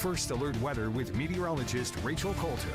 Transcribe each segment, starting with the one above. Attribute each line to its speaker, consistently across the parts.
Speaker 1: First Alert Weather with meteorologist Rachel Coulter.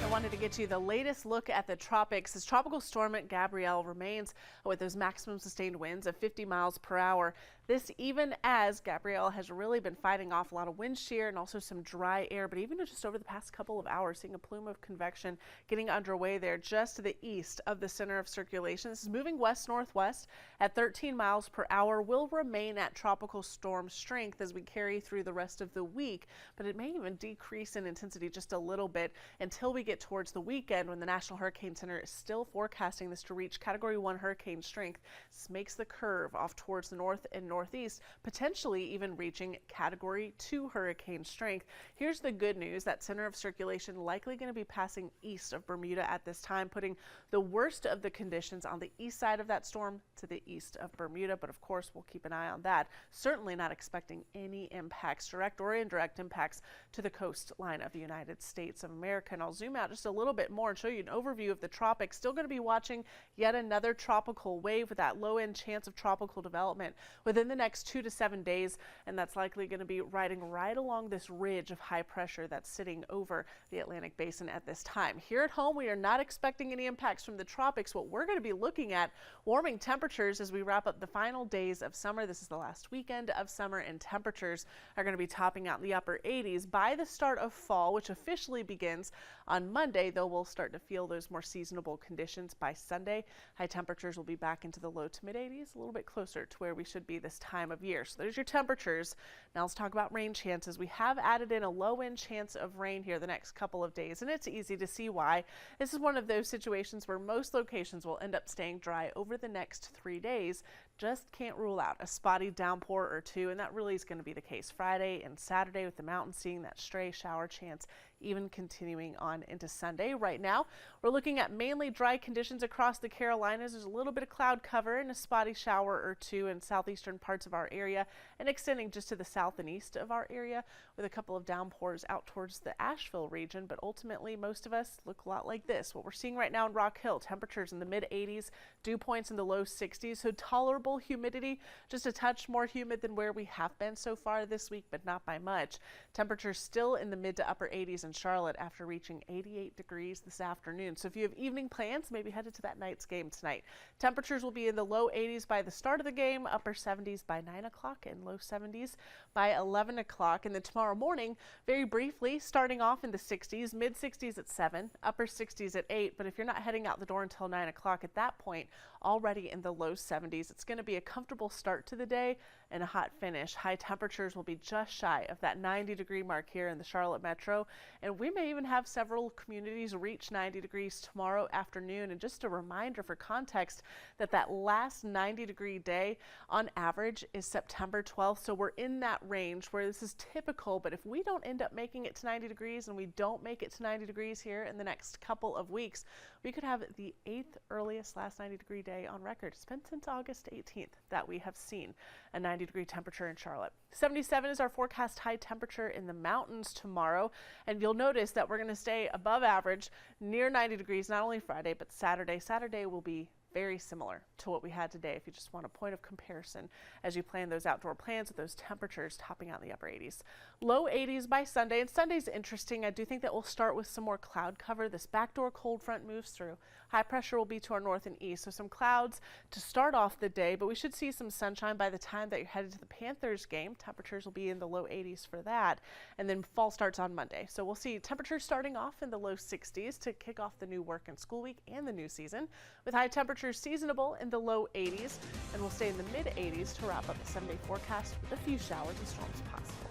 Speaker 2: I wanted to get you the latest look at the tropics as Tropical Storm Gabrielle remains with those maximum sustained winds of 50 miles per hour. This even as Gabrielle has really been fighting off a lot of wind shear and also some dry air, but even just over the past couple of hours, seeing a plume of convection getting underway there just to the east of the center of circulation. This is moving west-northwest at 13 miles per hour, will remain at tropical storm strength as we carry through the rest of the week, but it may even decrease in intensity just a little bit until we get towards the weekend when the National Hurricane Center is still forecasting this to reach Category 1 hurricane strength. This makes the curve off towards the north and northeast, potentially even reaching Category 2 hurricane strength. Here's the good news. That center of circulation likely going to be passing east of Bermuda at this time, putting the worst of the conditions on the east side of that storm to the east of Bermuda. But of course, we'll keep an eye on that. Certainly not expecting any impacts, direct or indirect impacts to the coastline of the United States of America. And I'll zoom out just a little bit more and show you an overview of the tropics. Still going to be watching yet another tropical wave with that low end chance of tropical development within the next 2 to 7 days, and that's likely going to be riding right along this ridge of high pressure that's sitting over the Atlantic basin at this time. Here at home, we are not expecting any impacts from the tropics. What we're going to be looking at, warming temperatures as we wrap up the final days of summer. This is the last weekend of summer, and temperatures are going to be topping out in the upper 80s by the start of fall, which officially begins on Monday, though we'll start to feel those more seasonable conditions by Sunday. High temperatures will be back into the low to mid 80s, a little bit closer to where we should be this time of year. So there's your temperatures. Now let's talk about rain chances. We have added in a low end chance of rain here the next couple of days, and it's easy to see why. This is one of those situations where most locations will end up staying dry over the next 3 days. Just can't rule out a spotty downpour or two, and that really is going to be the case Friday and Saturday, with the mountains seeing that stray shower chance even continuing on into Sunday. Right now, we're looking at mainly dry conditions across the Carolinas. There's a little bit of cloud cover and a spotty shower or two in southeastern parts of our area and extending just to the south and east of our area, with a couple of downpours out towards the Asheville region. But ultimately, most of us look a lot like this. What we're seeing right now in Rock Hill, temperatures in the mid 80s, dew points in the low 60s, so tolerable humidity, just a touch more humid than where we have been so far this week, but not by much. Temperatures still in the mid to upper 80s in Charlotte after reaching 88 degrees this afternoon. So if you have evening plans, maybe headed to that night's game tonight. Temperatures will be in the low 80s by the start of the game, upper 70s by 9 o'clock, and low 70s by 11 o'clock. And then tomorrow morning, very briefly, starting off in the 60s, mid 60s at 7, upper 60s at 8. But if you're not heading out the door until 9 o'clock at that point, already in the low 70s. It's going to be a comfortable start to the day and a hot finish. High temperatures will be just shy of that 90-degree mark here in the Charlotte metro, and we may even have several communities reach 90 degrees tomorrow afternoon. And just a reminder for context that that last 90-degree day on average is September 12th, so we're in that range where this is typical. But if we don't end up making it to 90 degrees and we don't make it to 90 degrees here in the next couple of weeks, we could have the 8th earliest last 90-degree day on record. It's been since August 18th that we have seen a 90-degree temperature in Charlotte. 77 is our forecast high temperature in the mountains tomorrow, and you'll notice that we're going to stay above average near 90 degrees not only Friday but Saturday. Saturday will be very similar to what we had today if you just want a point of comparison as you plan those outdoor plans with those temperatures topping out in the upper 80s. Low 80s by Sunday, and Sunday's interesting. I do think that we'll start with some more cloud cover. This backdoor cold front moves through. High pressure will be to our north and east, so some clouds to start off the day, but we should see some sunshine by the time that you're headed to the Panthers game. Temperatures will be in the low 80s for that, and then fall starts on Monday. So we'll see temperatures starting off in the low 60s to kick off the new work and school week and the new season, with high temperatures seasonable in the low 80s, and we'll stay in the mid 80s to wrap up the 7-day forecast with a few showers and storms possible.